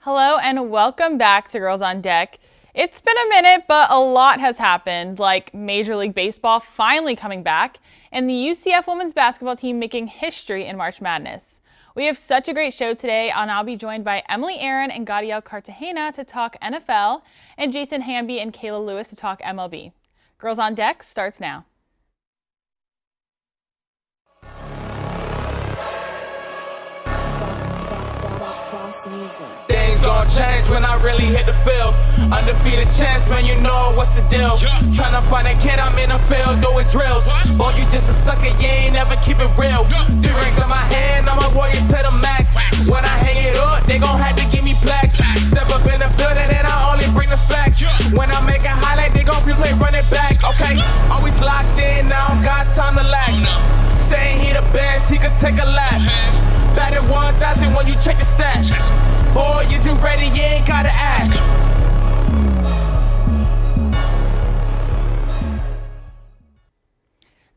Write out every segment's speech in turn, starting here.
Hello and welcome back to Girls on Deck. It's been a minute, but a lot has happened, like Major League Baseball finally coming back and the UCF women's basketball team making history in March Madness. We have such a great show today, and I'll be joined by Emily Aaron and Gadiel Cartagena to talk NFL, and Jason Hamby and Kayla Lewis to talk MLB. Girls on Deck starts now. Things gon' change when I really hit the field. Undefeated champs, man, you know what's the deal. Tryna find a kid, I'm in the field doing drills. Boy, you just a sucker, you ain't never keep it real. 3 rings in my hand, I'm a warrior to the max. When I hang it up, they gon' have to give me plaques. Step up in the building and I only bring the facts. When I make a highlight, they gon' replay, run it back. Okay, always locked in, now I don't got time to lax. Saying he the best, he could take a lap. Batted 1,000 when you check the stats. Boy, is you ready? You ain't gotta ask.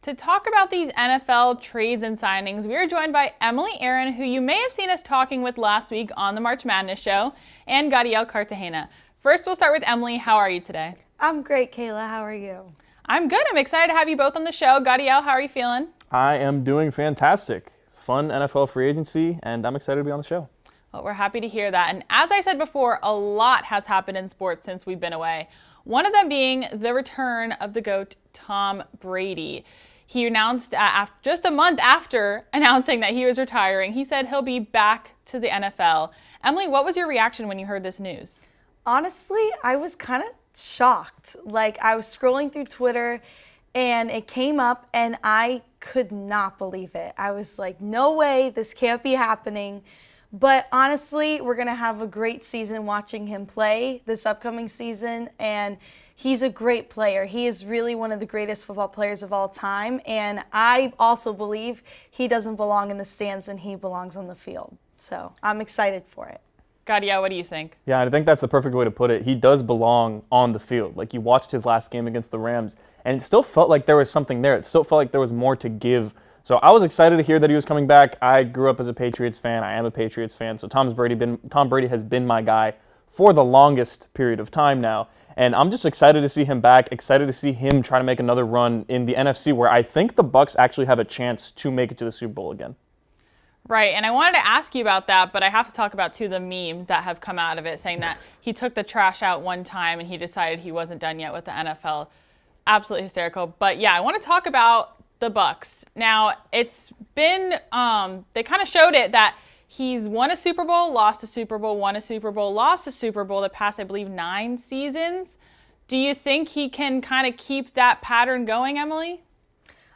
To talk about these NFL trades and signings, we are joined by Emily Aaron, who you may have seen us talking with last week on the March Madness show, and Gadiel Cartagena. First, we'll start with Emily. How are you today? I'm great, Kayla. How are you? I'm good. I'm excited to have you both on the show. Gadiel, how are you feeling? I am doing fantastic. Fun NFL free agency, and I'm excited to be on the show. Well, we're happy to hear that. And as I said before, a lot has happened in sports since we've been away. One of them being the return of the GOAT, Tom Brady. He announced just a month after announcing that he was retiring, he said he'll be back to the NFL. Emily, what was your reaction when you heard this news? Honestly, I was kind of shocked. Like, I was scrolling through Twitter and it came up and I could not believe it. I was like, no way, this can't be happening. But honestly, we're going to have a great season watching him play this upcoming season. And he's a great player. He is really one of the greatest football players of all time. And I also believe he doesn't belong in the stands and he belongs on the field. So I'm excited for it. Gadiel, what do you think? Yeah, I think that's the perfect way to put it. He does belong on the field. Like, you watched his last game against the Rams, and it still felt like there was something there. It still felt like there was more to give. So I was excited to hear that he was coming back. I grew up as a Patriots fan. I am a Patriots fan. So Tom Brady has been my guy for the longest period of time now. And I'm just excited to see him back, excited to see him try to make another run in the NFC, where I think the Bucs actually have a chance to make it to the Super Bowl again. Right, and I wanted to ask you about that, but I have to talk about two of the memes that have come out of it, saying that he took the trash out one time and he decided he wasn't done yet with the NFL. Absolutely hysterical. But yeah, I want to talk about the Bucs. Now, it's been, they kind of showed it that he's won a Super Bowl, lost a Super Bowl, won a Super Bowl, lost a Super Bowl the past, I believe, 9 seasons. Do you think he can kind of keep that pattern going, Emily?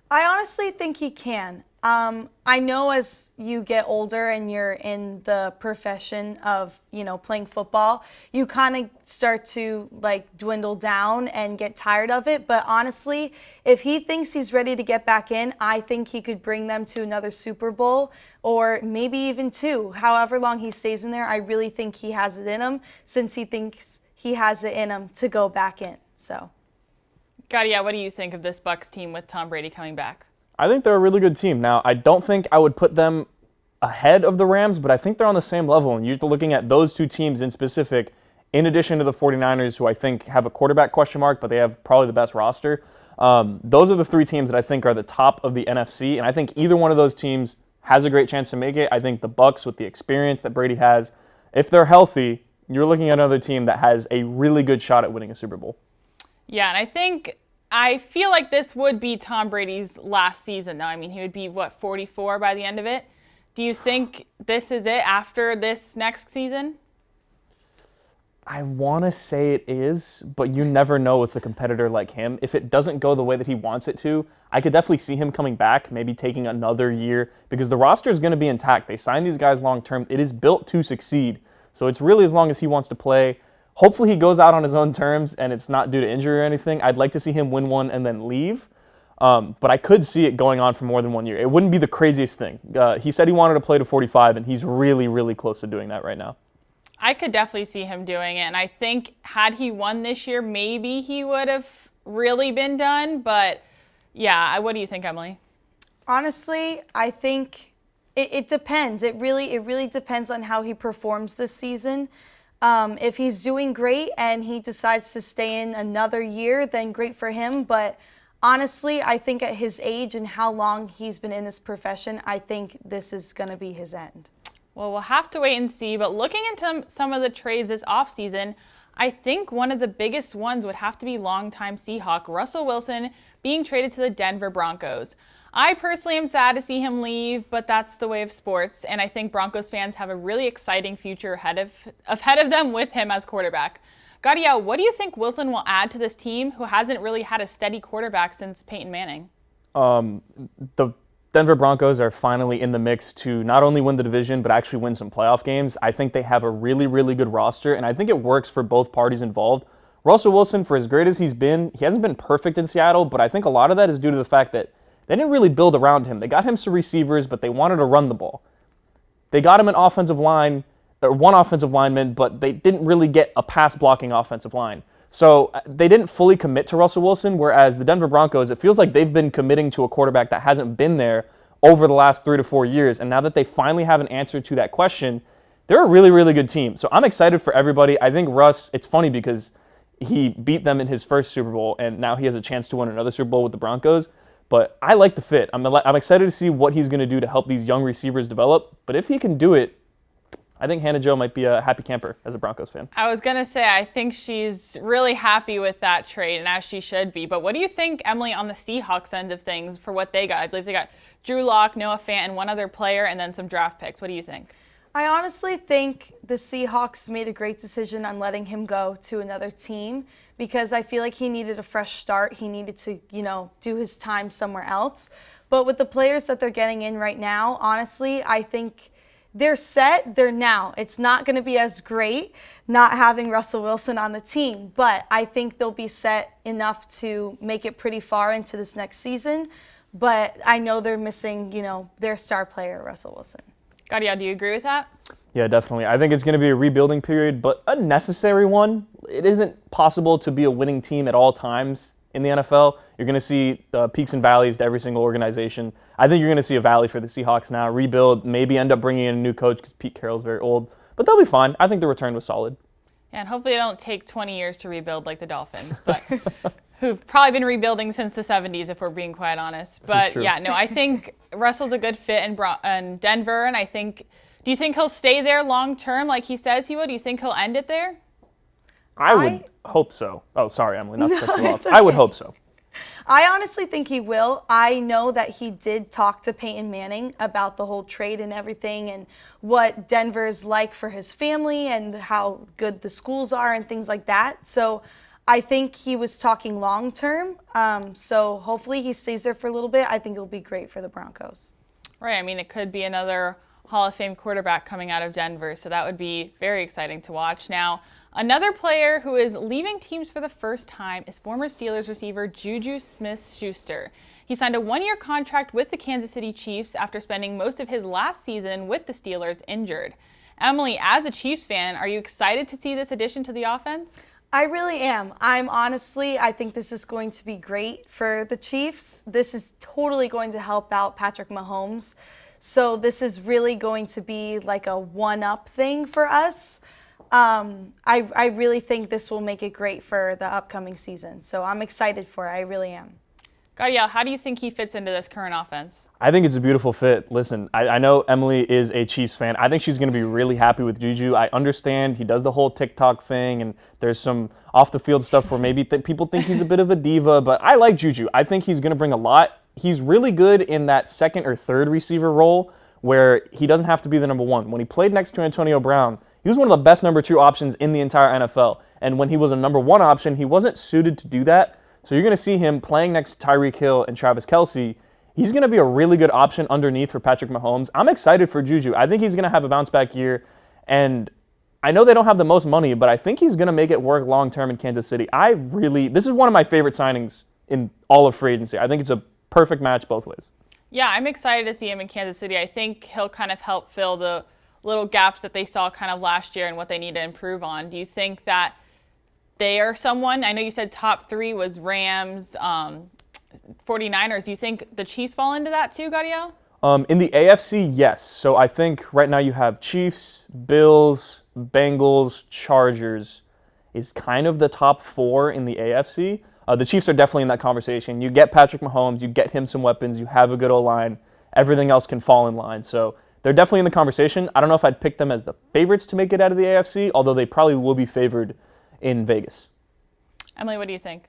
I honestly think he can. I know as you get older and you're in the profession of, playing football, you kind of start to dwindle down and get tired of it. But honestly, if he thinks he's ready to get back in, I think he could bring them to another Super Bowl or maybe even 2. However long he stays in there, I really think he has it in him, since he thinks he has it in him to go back in. So, Gadiel, what do you think of this Bucs team with Tom Brady coming back? I think they're a really good team. Now, I don't think I would put them ahead of the Rams, but I think they're on the same level. And you're looking at those two teams in specific, in addition to the 49ers, who I think have a quarterback question mark, but they have probably the best roster. Those are the 3 teams that I think are the top of the NFC. And I think either one of those teams has a great chance to make it. I think the Bucs, with the experience that Brady has, if they're healthy, you're looking at another team that has a really good shot at winning a Super Bowl. Yeah, and I feel like this would be Tom Brady's last season now. I mean, he would be, 44 by the end of it? Do you think this is it after this next season? I want to say it is, but you never know with a competitor like him. If it doesn't go the way that he wants it to, I could definitely see him coming back, maybe taking another year, because the roster is going to be intact. They signed these guys long term. It is built to succeed. So it's really as long as he wants to play. Hopefully he goes out on his own terms and it's not due to injury or anything. I'd like to see him win one and then leave. But I could see it going on for more than 1 year. It wouldn't be the craziest thing. He said he wanted to play to 45, and he's really, really close to doing that right now. I could definitely see him doing it. And I think had he won this year, maybe he would have really been done. But yeah, what do you think, Emily? Honestly, I think it depends. It really depends on how he performs this season. If he's doing great and he decides to stay in another year, then great for him. But honestly, I think at his age and how long he's been in this profession, I think this is going to be his end. Well, we'll have to wait and see. But looking into some of the trades this offseason, I think one of the biggest ones would have to be longtime Seahawk Russell Wilson being traded to the Denver Broncos. I personally am sad to see him leave, but that's the way of sports, and I think Broncos fans have a really exciting future ahead of them with him as quarterback. Gadiel, what do you think Wilson will add to this team who hasn't really had a steady quarterback since Peyton Manning? The Denver Broncos are finally in the mix to not only win the division, but actually win some playoff games. I think they have a really, really good roster, and I think it works for both parties involved. Russell Wilson, for as great as he's been, he hasn't been perfect in Seattle, but I think a lot of that is due to the fact that they didn't really build around him. They got him some receivers, but they wanted to run the ball. They got him an offensive line, or one offensive lineman, but they didn't really get a pass-blocking offensive line. So they didn't fully commit to Russell Wilson, whereas the Denver Broncos, it feels like they've been committing to a quarterback that hasn't been there over the last 3 to 4 years. And now that they finally have an answer to that question, they're a really, really good team. So I'm excited for everybody. I think Russ, it's funny because he beat them in his first Super Bowl, and now he has a chance to win another Super Bowl with the Broncos. But I like the fit. I'm excited to see what he's going to do to help these young receivers develop. But if he can do it, I think Hannah Jo might be a happy camper as a Broncos fan. I was going to say, I think she's really happy with that trade, and as she should be. But what do you think, Emily, on the Seahawks end of things for what they got? I believe they got Drew Lock, Noah Fant, and one other player, and then some draft picks. What do you think? I honestly think the Seahawks made a great decision on letting him go to another team because I feel like he needed a fresh start. He needed to, do his time somewhere else. But with the players that they're getting in right now, honestly, I think they're set. They're now. It's not going to be as great not having Russell Wilson on the team, but I think they'll be set enough to make it pretty far into this next season. But I know they're missing, their star player, Russell Wilson. Gadiel, do you agree with that? Yeah, definitely. I think it's going to be a rebuilding period, but a necessary one. It isn't possible to be a winning team at all times in the NFL. You're going to see peaks and valleys to every single organization. I think you're going to see a valley for the Seahawks now, rebuild, maybe end up bringing in a new coach because Pete Carroll's very old. But they'll be fine. I think the return was solid. Yeah, and hopefully it don't take 20 years to rebuild like the Dolphins, but who've probably been rebuilding since the 70s, if we're being quite honest. But yeah, no, I think Russell's a good fit in Denver, and do you think he'll stay there long term like he says he would? Do you think he'll end it there? I would hope so. Oh, sorry, Emily, not to cut you off. Okay. I would hope so. I honestly think he will. I know that he did talk to Peyton Manning about the whole trade and everything and what Denver is like for his family and how good the schools are and things like that. So I think he was talking long term. So hopefully he stays there for a little bit. I think it'll be great for the Broncos. Right. I mean, it could be another Hall of Fame quarterback coming out of Denver. So that would be very exciting to watch. Now, another player who is leaving teams for the first time is former Steelers receiver Juju SmithSchuster. He signed a one-year contract with the Kansas City Chiefs after spending most of his last season with the Steelers injured. Emily, as a Chiefs fan, are you excited to see this addition to the offense? I really am. I think this is going to be great for the Chiefs. This is totally going to help out Patrick Mahomes. So this is really going to be like a one-up thing for us. I really think this will make it great for the upcoming season. So I'm excited for it. I really am. Gadiel, how do you think he fits into this current offense? I think it's a beautiful fit. Listen, I know Emily is a Chiefs fan. I think she's going to be really happy with Juju. I understand he does the whole TikTok thing, and there's some off-the-field stuff where maybe people think he's a bit of a diva, but I like Juju. I think he's going to bring a lot. He's really good in that second or third receiver role where he doesn't have to be the number one. When he played next to Antonio Brown, he was one of the best number two options in the entire NFL. And when he was a number one option, he wasn't suited to do that. So you're going to see him playing next to Tyreek Hill and Travis Kelce. He's going to be a really good option underneath for Patrick Mahomes. I'm excited for Juju. I think he's going to have a bounce-back year. And I know they don't have the most money, but I think he's going to make it work long-term in Kansas City. This is one of my favorite signings in all of free agency. I think it's a perfect match both ways. Yeah, I'm excited to see him in Kansas City. I think he'll kind of help fill the little gaps that they saw kind of last year and what they need to improve on. Do you think that they are someone, I know you said top three was Rams, 49ers. Do you think the Chiefs fall into that too, Gadiel? In the AFC, yes. So I think right now you have Chiefs, Bills, Bengals, Chargers is kind of the top 4 in the AFC. The Chiefs are definitely in that conversation. You get Patrick Mahomes, you get him some weapons, you have a good O-line. Everything else can fall in line. So they're definitely in the conversation. I don't know if I'd pick them as the favorites to make it out of the AFC, although they probably will be favored in Vegas. Emily, what do you think?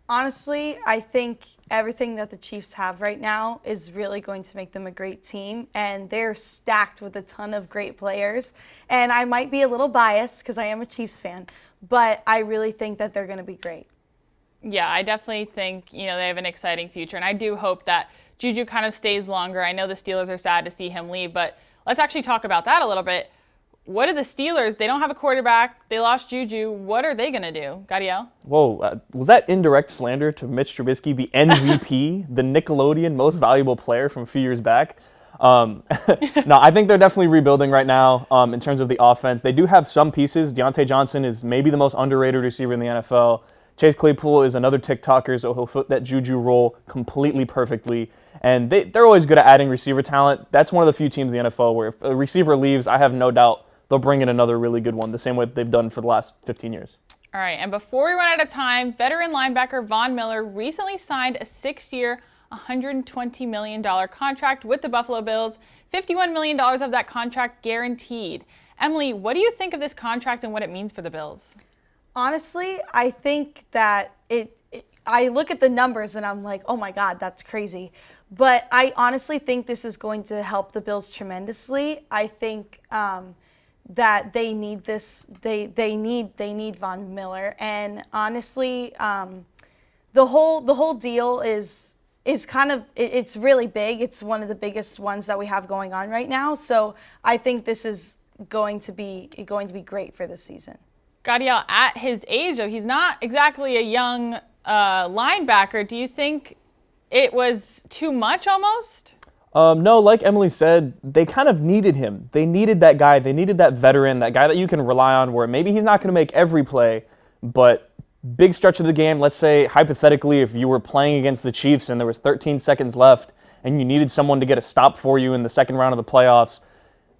Honestly, I think everything that the Chiefs have right now is really going to make them a great team, and they're stacked with a ton of great players. And I might be a little biased because I am a Chiefs fan, but I really think that they're going to be great. Yeah, I definitely think, they have an exciting future, and I do hope that Juju kind of stays longer. I know the Steelers are sad to see him leave, but let's actually talk about that a little bit. What are the Steelers? They don't have a quarterback. They lost Juju. What are they going to do? Gadiel? Whoa, was that indirect slander to Mitch Trubisky, the MVP, the Nickelodeon most valuable player from a few years back? No, I think they're definitely rebuilding right now in terms of the offense. They do have some pieces. Deontay Johnson is maybe the most underrated receiver in the NFL. Chase Claypool is another TikToker, so he'll fit that Juju role completely perfectly. And they're always good at adding receiver talent. That's one of the few teams in the NFL where if a receiver leaves, I have no doubt they'll bring in another really good one, the same way they've done for the last 15 years. All right, and before we run out of time, veteran linebacker Von Miller recently signed a 6-year, $120 million contract with the Buffalo Bills, $51 million of that contract guaranteed. Emily, what do you think of this contract and what it means for the Bills? Honestly, I think that I look at the numbers and I'm like, oh my God, that's crazy. But I honestly think this is going to help the Bills tremendously. I think that they need this. They need Von Miller. And honestly, the whole deal is kind of it's really big. It's one of the biggest ones that we have going on right now. So I think this is going to be great for this season. Gadiel, at his age, though, he's not exactly a young linebacker. Do you think it was too much almost? No, like Emily said, they kind of needed him. They needed that guy. They needed that veteran, that guy that you can rely on where maybe he's not going to make every play, but big stretch of the game, let's say hypothetically if you were playing against the Chiefs and there was 13 seconds left and you needed someone to get a stop for you in the second round of the playoffs,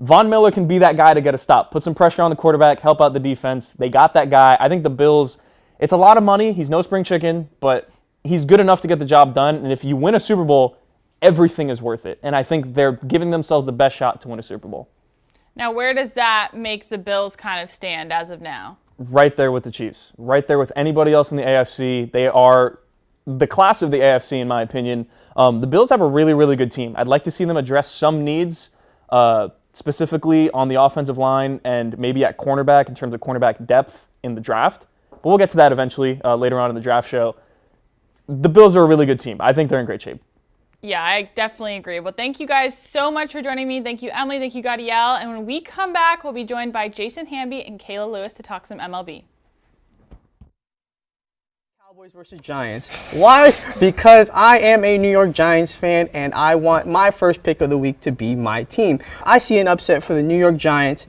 Von Miller can be that guy to get a stop. Put some pressure on the quarterback, help out the defense. They got that guy. I think the Bills, it's a lot of money. He's no spring chicken, but he's good enough to get the job done. And if you win a Super Bowl, everything is worth it. And I think they're giving themselves the best shot to win a Super Bowl. Now, where does that make the Bills kind of stand as of now? Right there with the Chiefs. Right there with anybody else in the AFC. They are the class of the AFC, in my opinion. The Bills have a really, really good team. I'd like to see them address some needs, specifically on the offensive line and maybe at cornerback in terms of cornerback depth in the draft. But we'll get to that eventually later on in the draft show. The Bills are a really good team. I think they're in great shape. Yeah, I definitely agree. Well, thank you guys so much for joining me. Thank you, Emily. Thank you, Gadiel. And when we come back, we'll be joined by Jason Hamby and Kayla Lewis to talk some MLB. Cowboys versus Giants. Why? Because I am a New York Giants fan and I want my first pick of the week to be my team. I see an upset for the New York Giants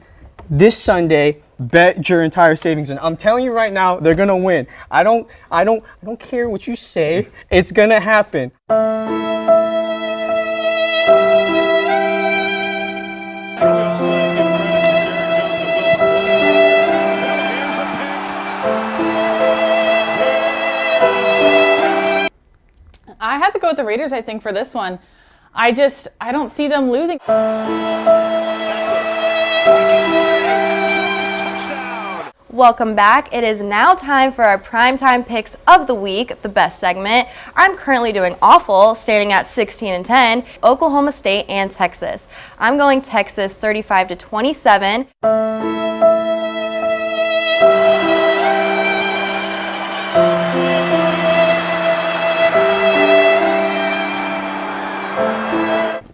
this Sunday. Bet your entire savings, and I'm telling you right now, they're gonna win. I don't care what you say. It's gonna happen. I have to go with the Raiders, I think, for this one. I don't see them losing. Welcome back. It is now time for our primetime picks of the week, the best segment. I'm currently doing awful, standing at 16-10, Oklahoma State and Texas. I'm going Texas 35-27.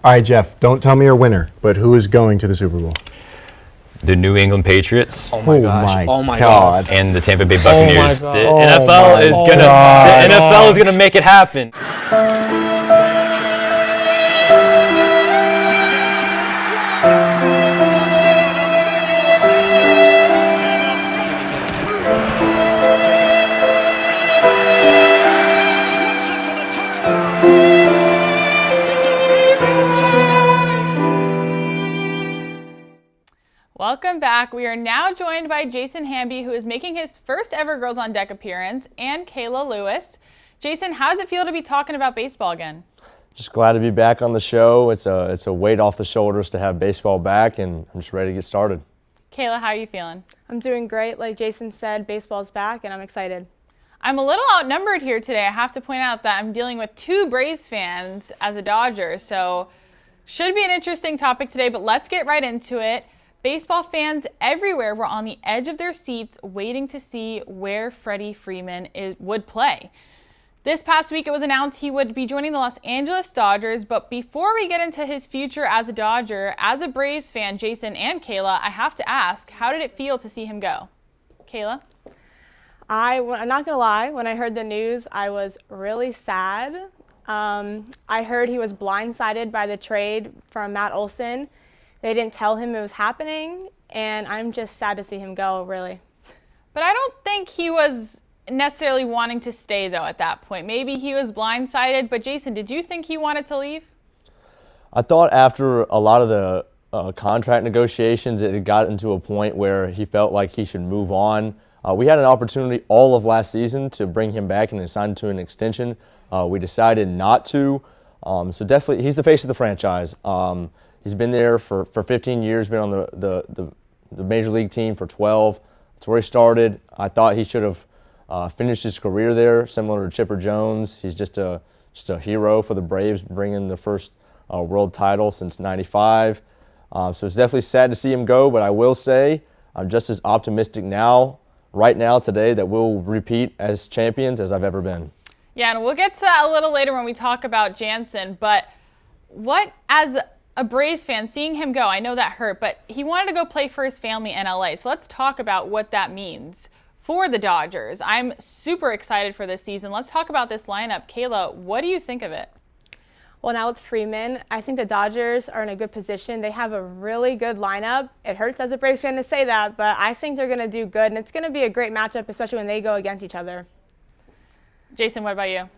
All right, Jeff, don't tell me your winner, but who is going to the Super Bowl? The New England Patriots. Oh my gosh. Oh my God. And the Tampa Bay Buccaneers. God. The Oh NFL is gonna make it happen. welcome back. We are now joined by Jason Hamby, who is making his first ever Girls on Deck appearance, and Kayla Lewis. Jason, how does it feel to be talking about baseball again? Just glad to be back on the show. It's a weight off the shoulders to have baseball back, and I'm just ready to get started. Kayla, how are you feeling? I'm doing great. Like Jason said, baseball's back, and I'm excited. I'm a little outnumbered here today. I have to point out that I'm dealing with 2 Braves fans as a Dodger, so should be an interesting topic today, but let's get right into it. Baseball fans everywhere were on the edge of their seats waiting to see where Freddie Freeman would play. This past week, it was announced he would be joining the Los Angeles Dodgers, but before we get into his future as a Dodger, as a Braves fan, Jason and Kayla, I have to ask, how did it feel to see him go? Kayla? I'm not going to lie, when I heard the news, I was really sad. I heard he was blindsided by the trade from Matt Olson. They didn't tell him it was happening, and I'm just sad to see him go, really. But I don't think he was necessarily wanting to stay, though, at that point. Maybe he was blindsided, but Jason, did you think he wanted to leave? I thought after a lot of the contract negotiations, it had gotten to a point where he felt like he should move on. We had an opportunity all of last season to bring him back and assign him to an extension. We decided not to. So definitely, he's the face of the franchise. He's been there for 15 years, been on the Major League team for 12. That's where he started. I thought he should have finished his career there, similar to Chipper Jones. He's just a hero for the Braves, bringing the first world title since '95. So it's definitely sad to see him go, but I will say I'm just as optimistic right now, today, that we'll repeat as champions as I've ever been. Yeah, and we'll get to that a little later when we talk about Jansen, but what, as a Braves fan, seeing him go, I know that hurt, but he wanted to go play for his family in LA, so let's talk about what that means for the Dodgers. I'm super excited for this season. Let's talk about this lineup. Kayla, what do you think of it? Well, now with Freeman, I think the Dodgers are in a good position. They have a really good lineup. It hurts as a Braves fan to say that, but I think they're going to do good, and it's going to be a great matchup, especially when they go against each other. Jason, what about you?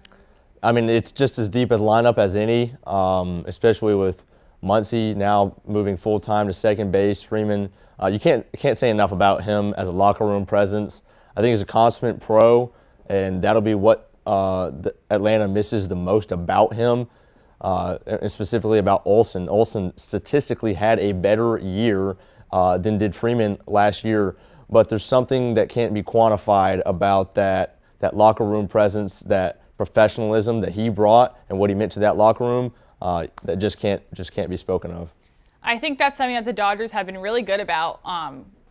I mean, it's just as deep a lineup as any, especially with Muncy now moving full-time to second base. Freeman, you can't say enough about him as a locker room presence. I think he's a consummate pro, and that'll be what Atlanta misses the most about him, and specifically about Olson. Olson statistically had a better year than did Freeman last year, but there's something that can't be quantified about that locker room presence, that professionalism that he brought and what he meant to that locker room, that just can't be spoken of. I think that's something that the Dodgers have been really good about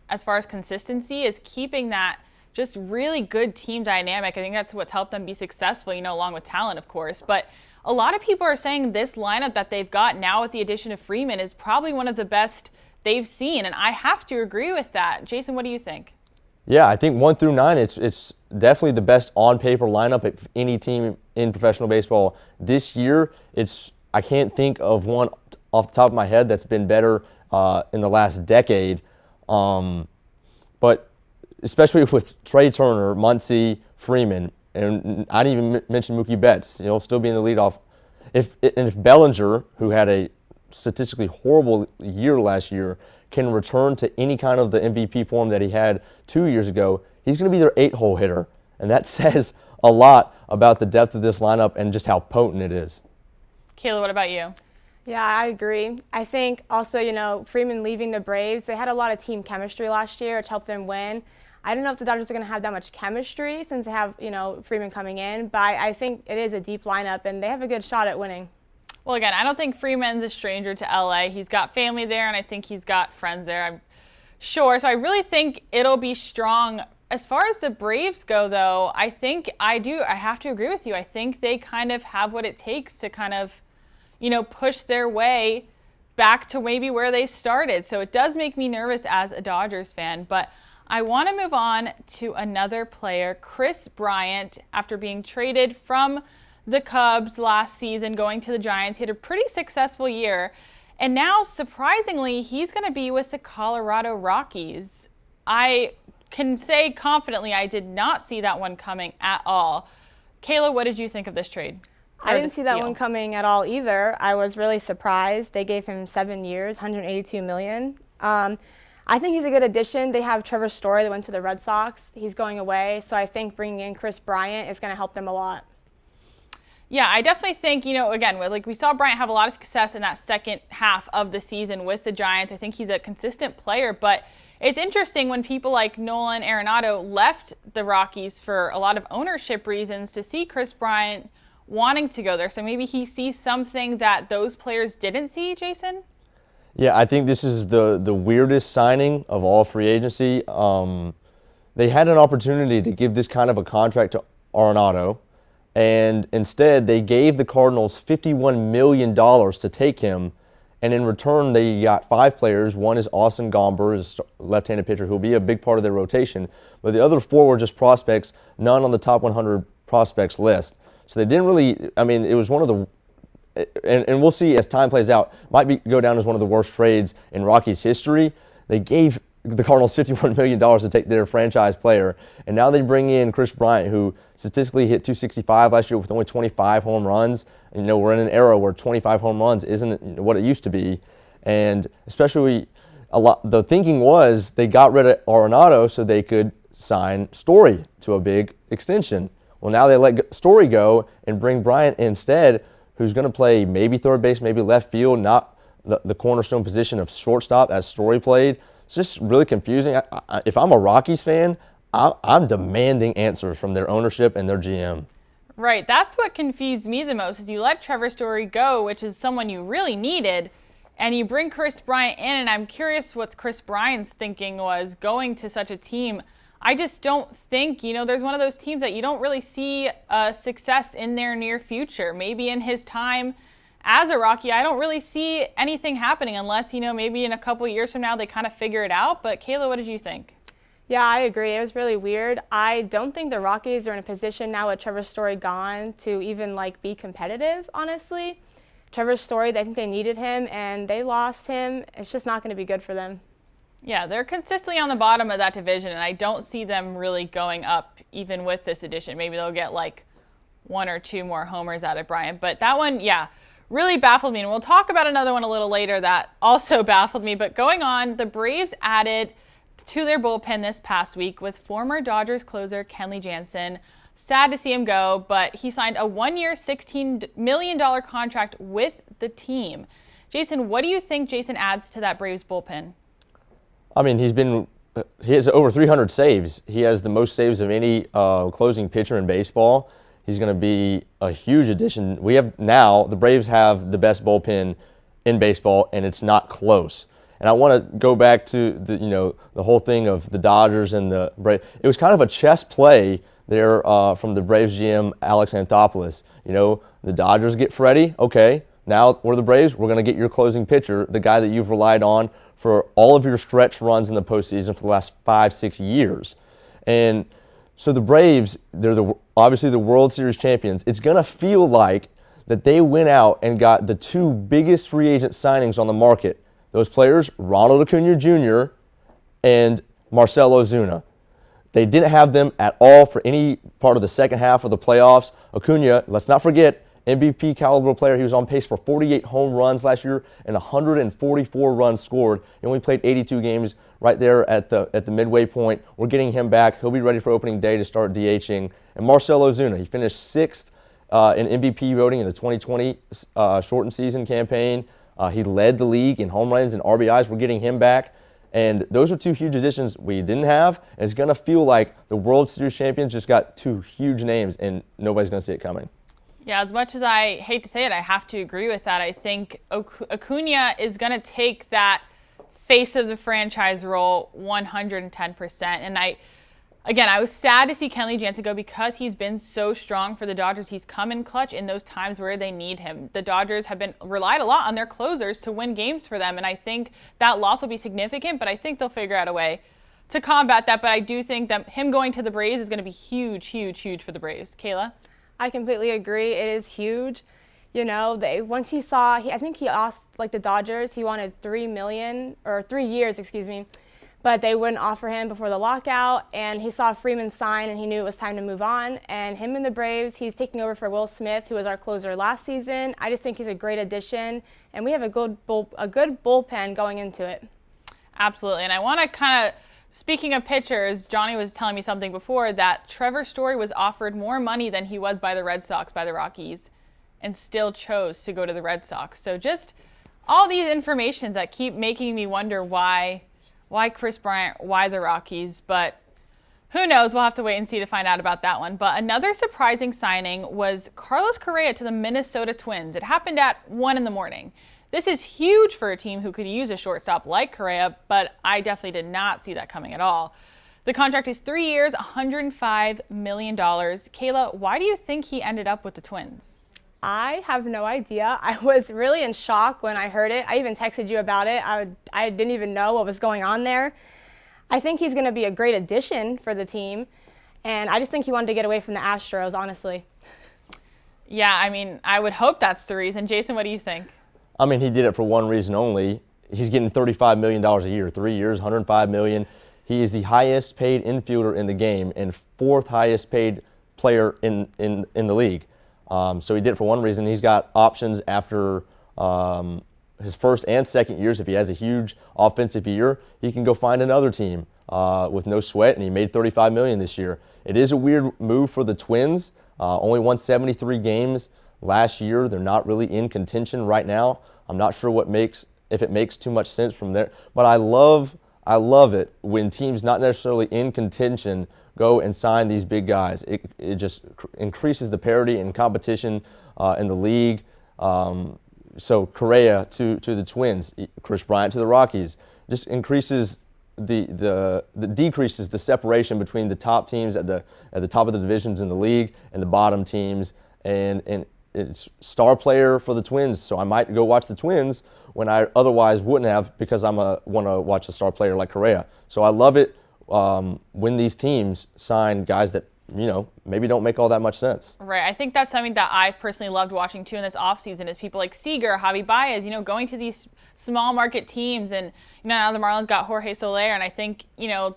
as far as consistency, is keeping that just really good team dynamic. I think that's what's helped them be successful, along with talent, of course. But a lot of people are saying this lineup that they've got now with the addition of Freeman is probably one of the best they've seen, and I have to agree with that. Jason, what do you think? Yeah, I think 1 through 9, it's definitely the best on-paper lineup of any team in professional baseball this year. I can't think of one off the top of my head that's been better in the last decade. But especially with Trey Turner, Muncy, Freeman, and I didn't even mention Mookie Betts, still being the leadoff. If Bellinger, who had a statistically horrible year last year, can return to any kind of the MVP form that he had 2 years ago, he's going to be their 8-hole hitter. And that says a lot about the depth of this lineup and just how potent it is. Kayla, what about you? Yeah, I agree. I think also, Freeman leaving the Braves, they had a lot of team chemistry last year, which helped them win. I don't know if the Dodgers are going to have that much chemistry since they have, Freeman coming in, but I think it is a deep lineup, and they have a good shot at winning. Well, again, I don't think Freeman's a stranger to LA. He's got family there, and I think he's got friends there, I'm sure. So I really think it'll be strong. As far as the Braves go, though, I have to agree with you. I think they kind of have what it takes to kind of, push their way back to maybe where they started. So it does make me nervous as a Dodgers fan, but I want to move on to another player, Kris Bryant, after being traded from the Cubs last season, going to the Giants. He had a pretty successful year, and now, surprisingly, he's going to be with the Colorado Rockies. I can say confidently I did not see that one coming at all. Kayla, what did you think of this trade? I didn't see that one coming at all either. I was really surprised. They gave him 7 years, $182 million. I think he's a good addition. They have Trevor Story that went to the Red Sox. He's going away, so I think bringing in Kris Bryant is going to help them a lot. Yeah, I definitely think, again, like we saw Bryant have a lot of success in that second half of the season with the Giants. I think he's a consistent player, but it's interesting when people like Nolan Arenado left the Rockies for a lot of ownership reasons to see Kris Bryant wanting to go there. So maybe he sees something that those players didn't see, Jason? Yeah, I think this is the weirdest signing of all free agency. They had an opportunity to give this kind of a contract to Arenado, and instead they gave the Cardinals $51 million to take him, and in return they got 5 players. One is Austin Gomber, a left-handed pitcher who will be a big part of their rotation, but the other 4 were just prospects, none on the top 100 prospects list. So they didn't really, it was one of the, and we'll see as time plays out, go down as one of the worst trades in Rockies history. They gave the Cardinals $51 million to take their franchise player, and now they bring in Kris Bryant, who statistically hit .265 last year with only 25 home runs. And, we're in an era where 25 home runs isn't what it used to be, and especially the thinking was they got rid of Arenado so they could sign Story to a big extension. Well, now they let Story go and bring Bryant instead, who's going to play maybe third base, maybe left field, not the cornerstone position of shortstop as Story played. It's just really confusing. If I'm a Rockies fan, I'm demanding answers from their ownership and their GM. Right. That's what confused me the most is you let Trevor Story go, which is someone you really needed, and you bring Kris Bryant in, and I'm curious what Kris Bryant's thinking was going to such a team. I just don't think, there's one of those teams that you don't really see success in their near future. Maybe in his time as a Rocky, I don't really see anything happening unless, maybe in a couple years from now they kind of figure it out. But Kayla, what did you think? Yeah, I agree. It was really weird. I don't think the Rockies are in a position now with Trevor Story gone to even be competitive, honestly. Trevor Story, I think they needed him and they lost him. It's just not going to be good for them. Yeah, they're consistently on the bottom of that division, and I don't see them really going up even with this addition. Maybe they'll get 1 or 2 more homers out of Bryant. But that one, really baffled me. And we'll talk about another one a little later that also baffled me. But going on, the Braves added to their bullpen this past week with former Dodgers closer Kenley Jansen. Sad to see him go, but he signed a 1-year, $16 million contract with the team. Jason, what do you think Jansen adds to that Braves bullpen? He has over 300 saves. He has the most saves of any closing pitcher in baseball. He's going to be a huge addition. The Braves have the best bullpen in baseball, and it's not close. And I want to go back to the whole thing of the Dodgers and the Braves. It was kind of a chess play there from the Braves GM, Alex Anthopoulos. The Dodgers get Freddie. Okay, now we're the Braves. We're going to get your closing pitcher, the guy that you've relied on for all of your stretch runs in the postseason for the last 5-6 years. And so the Braves, they're obviously the World Series champions. It's going to feel like that they went out and got the 2 biggest free agent signings on the market. Those players, Ronald Acuna Jr. and Marcell Ozuna. They didn't have them at all for any part of the second half of the playoffs. Acuna, let's not forget, MVP caliber player. He was on pace for 48 home runs last year and 144 runs scored. He only played 82 games right there at the midway point. We're getting him back. He'll be ready for opening day to start DHing. And Marcell Ozuna, he finished 6th in MVP voting in the 2020 shortened season campaign. He led the league in home runs and RBIs. We're getting him back. And those are 2 huge additions we didn't have. And it's going to feel like the World Series champions just got 2 huge names, and nobody's going to see it coming. Yeah, as much as I hate to say it, I have to agree with that. I think Acuna is going to take that face of the franchise role 110%. And I was sad to see Kenley Jansen go because he's been so strong for the Dodgers. He's come in clutch in those times where they need him. The Dodgers have relied a lot on their closers to win games for them, and I think that loss will be significant, but I think they'll figure out a way to combat that. But I do think that him going to the Braves is going to be huge, huge, huge for the Braves. Kayla? I completely agree. It is huge. Once he saw, I think he asked the Dodgers, he wanted $3 years, but they wouldn't offer him before the lockout, and he saw Freeman sign and he knew it was time to move on. And him and the Braves, he's taking over for Will Smith, who was our closer last season. I just think he's a great addition, and we have a good bullpen going into it. Absolutely. And I want to kind of, speaking of pitchers, Johnny was telling me something before that Trevor Story was offered more money than he was by the Red Sox, by the Rockies, and still chose to go to the Red Sox. So just all these informations that keep making me wonder why Chris Bryant, why the Rockies, but who knows? We'll have to wait and see to find out about that one. But another surprising signing was Carlos Correa to the Minnesota Twins. It happened at 1 in the morning. This is huge for a team who could use a shortstop like Correa, but I definitely did not see that coming at all. The contract is 3 years, $105 million. Kayla, why do you think he ended up with the Twins? I have no idea. I was really in shock when I heard it. I even texted you about it. I didn't even know what was going on there. I think he's going to be a great addition for the team, and I just think he wanted to get away from the Astros, honestly. Yeah, I mean, I would hope that's the reason. Jason, what do you think? I mean, he did it for one reason only. He's getting $35 million a year, 3 years, $105 million. He is the highest paid infielder in the game and fourth highest paid player in the league. So he did it for one reason. He's got options after his first and second years. If he has a huge offensive year, he can go find another team with no sweat, and he made $35 million this year. It is a weird move for the Twins. Only won 73 games last year. They're not really in contention right now. I'm not sure if it makes too much sense from there. But I love it when teams not necessarily in contention go and sign these big guys. It just increases the parity and competition in the league. So Correa to the Twins, Chris Bryant to the Rockies, just increases decreases the separation between the top teams at the top of the divisions in the league and the bottom teams, and it's star player for the Twins. So I might go watch the Twins when I otherwise wouldn't have, because I want to watch a star player like Correa. So I love it when these teams sign guys that maybe don't make all that much sense. Right. I think that's something that I've personally loved watching too in this offseason is people like Seager, Javi Baez, going to these small market teams. And, now the Marlins got Jorge Soler. And I think,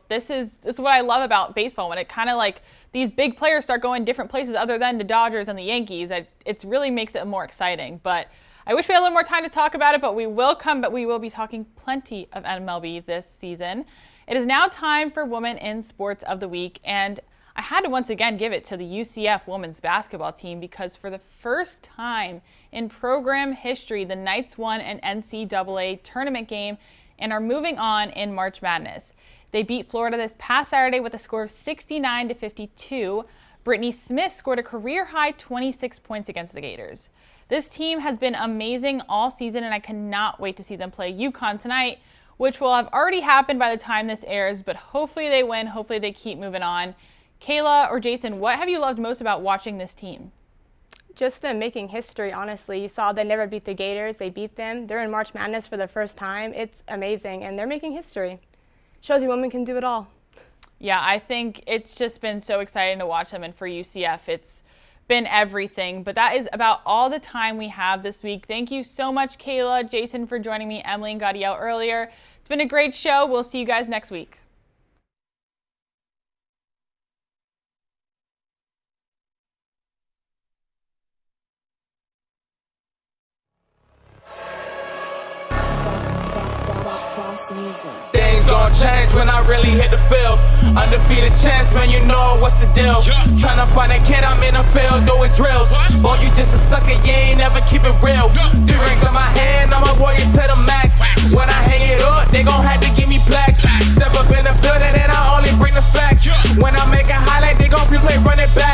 this is what I love about baseball, when it kind of like these big players start going different places other than the Dodgers and the Yankees. It really makes it more exciting. But I wish we had a little more time to talk about it, but we will be talking plenty of MLB this season. It is now time for Women in Sports of the Week. And I had to once again give it to the UCF women's basketball team, because for the first time in program history, the Knights won an NCAA tournament game and are moving on in March Madness. They beat Florida this past Saturday with a score of 69-52. Brittany Smith scored a career-high 26 points against the Gators. This team has been amazing all season, and I cannot wait to see them play UConn tonight, which will have already happened by the time this airs, but hopefully they win. Hopefully they keep moving on. Kayla or Jason, what have you loved most about watching this team? Just them making history, honestly. You saw they never beat the Gators. They beat them. They're in March Madness for the first time. It's amazing, and they're making history. Shows you women can do it all. Yeah, I think it's just been so exciting to watch them, and for UCF, it's been everything. But that is about all the time we have this week. Thank you so much, Kayla, Jason, for joining me, Emily and Gadiel earlier. It's been a great show. We'll see you guys next week. Things gon' change when I really hit the field. Undefeated champs, man, you know what's the deal. Tryna find a kid, I'm in the field doing drills. Boy, you just a sucker, you ain't never keep it real. 3 rings in my hand, I'm a warrior to the max. When I hang it up, they gon' have to give me plaques. Step up in the building and I only bring the facts. When I make a highlight, they gon' replay, run it back.